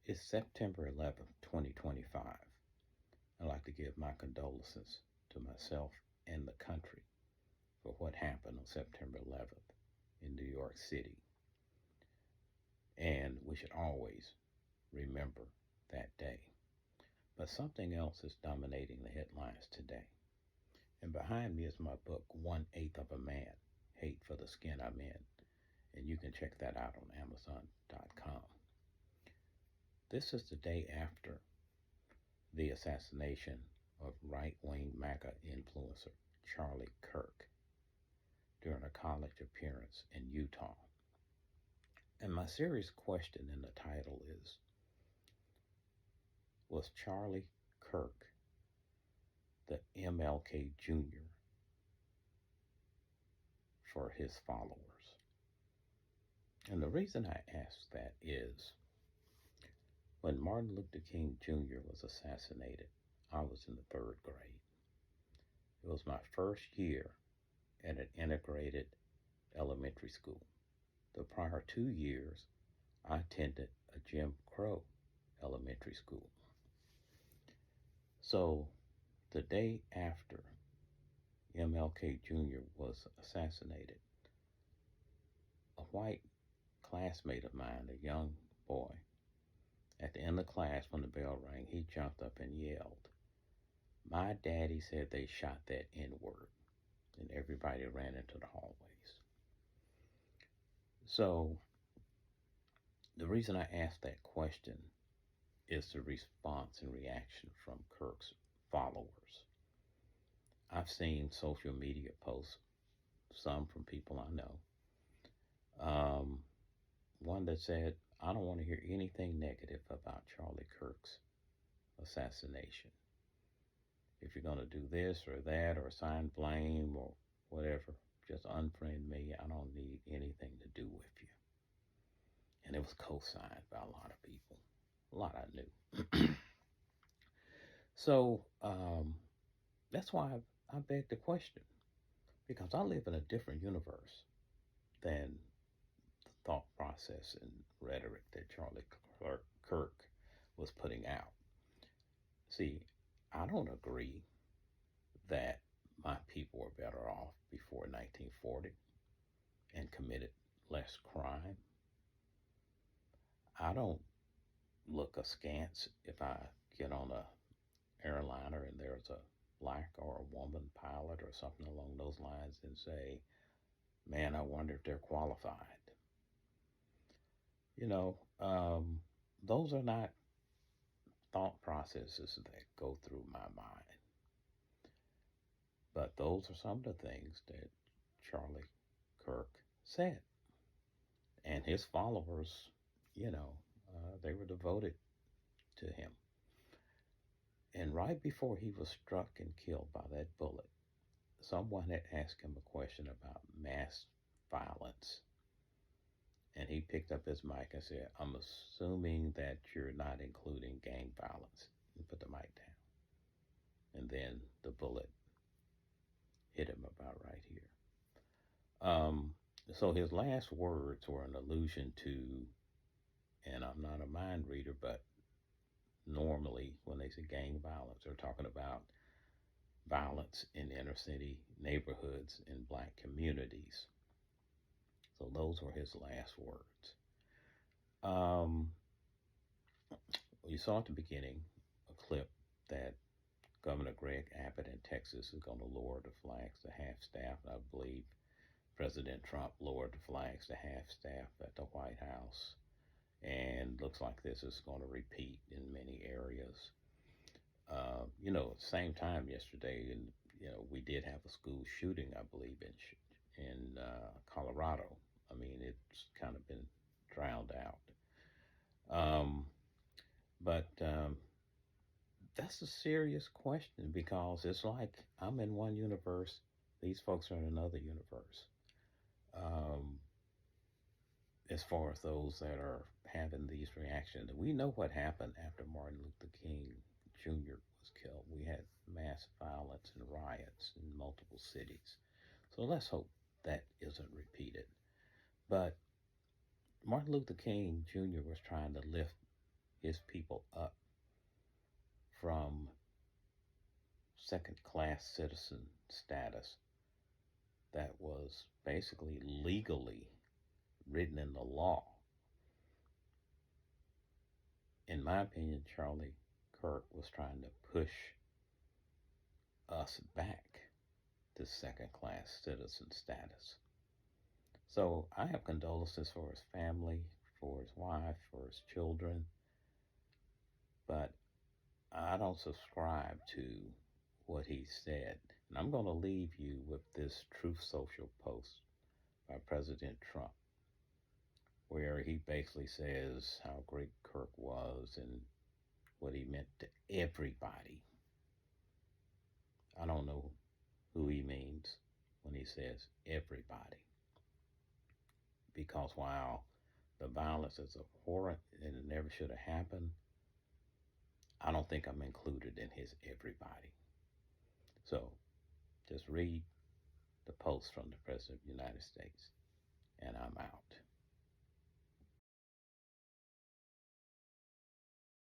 It's September 11th, 2025. I'd like to give my condolences to myself and the country for what happened on September 11th in New York City. And we should always remember that day. But something else is dominating the headlines today. And behind me is my book, One Eighth of a Man, Hate for the Skin I'm In. And you can check that out on Amazon.com. This is the day after the assassination of right-wing MAGA influencer Charlie Kirk during a college appearance in Utah. And my serious question in the title is, was Charlie Kirk the MLK Jr. for his followers? And the reason I ask that is, when Martin Luther King Jr. was assassinated, I was in the third grade. It was my first year at an integrated elementary school. The prior 2 years, I attended a Jim Crow elementary school. So the day after MLK Jr. was assassinated, a white classmate of mine, a young boy, at the end of class when the bell rang, he jumped up and yelled, "My daddy said they shot that N-word." And everybody ran into the hallways. So the reason I asked that question is the response and reaction from Kirk's followers. I've seen social media posts, some from people I know. One that said, "I don't want to hear anything negative about Charlie Kirk's assassination. If you're going to do this or that or assign blame or whatever, just unfriend me. I don't need anything to do with you." And it was co-signed by a lot of people, a lot I knew. So that's why I begged the question, because I live in a different universe than the thought process and rhetoric that Charlie Kirk was putting out. See, I don't agree that my people were better off before 1940 and committed less crime. I don't look askance if I get on a airliner and there's a black or a woman pilot or something along those lines and say, "Man, I wonder if they're qualified." You know, those are not thought processes that go through my mind. But those are some of the things that Charlie Kirk said. And his followers, they were devoted to him. And right before he was struck and killed by that bullet, someone had asked him a question about mass violence. And he picked up his mic and said, "I'm assuming that you're not including gang violence." And put the mic down. And then the bullet hit him about right here. So his last words were an allusion to, and I'm not a mind reader, but normally when they say gang violence, they're talking about violence in inner city neighborhoods in black communities. So those were his last words. You saw at the beginning a clip that Governor Greg Abbott in Texas is going to lower the flags to half-staff. I believe President Trump lowered the flags to half-staff at the White House. And looks like this is going to repeat in many areas. At the same time yesterday, we did have a school shooting, I believe, in Colorado. I mean, it's kind of been drowned out. But that's a serious question, because it's like I'm in one universe, these folks are in another universe. As far as those that are having these reactions, we know what happened after Martin Luther King Jr. was killed. We had mass violence and riots in multiple cities. So let's hope that isn't repeated. But Martin Luther King Jr. was trying to lift his people up from second class citizen status that was basically legally written in the law. In my opinion, Charlie Kirk was trying to push us back to second class citizen status. So I have condolences for his family, for his wife, for his children, but I don't subscribe to what he said. And I'm going to leave you with this Truth Social post by President Trump, where he basically says how great Kirk was and what he meant to everybody. I don't know who he means when he says everybody. Because while the violence is abhorrent and it never should have happened, I don't think I'm included in his everybody. So just read the post from the President of the United States.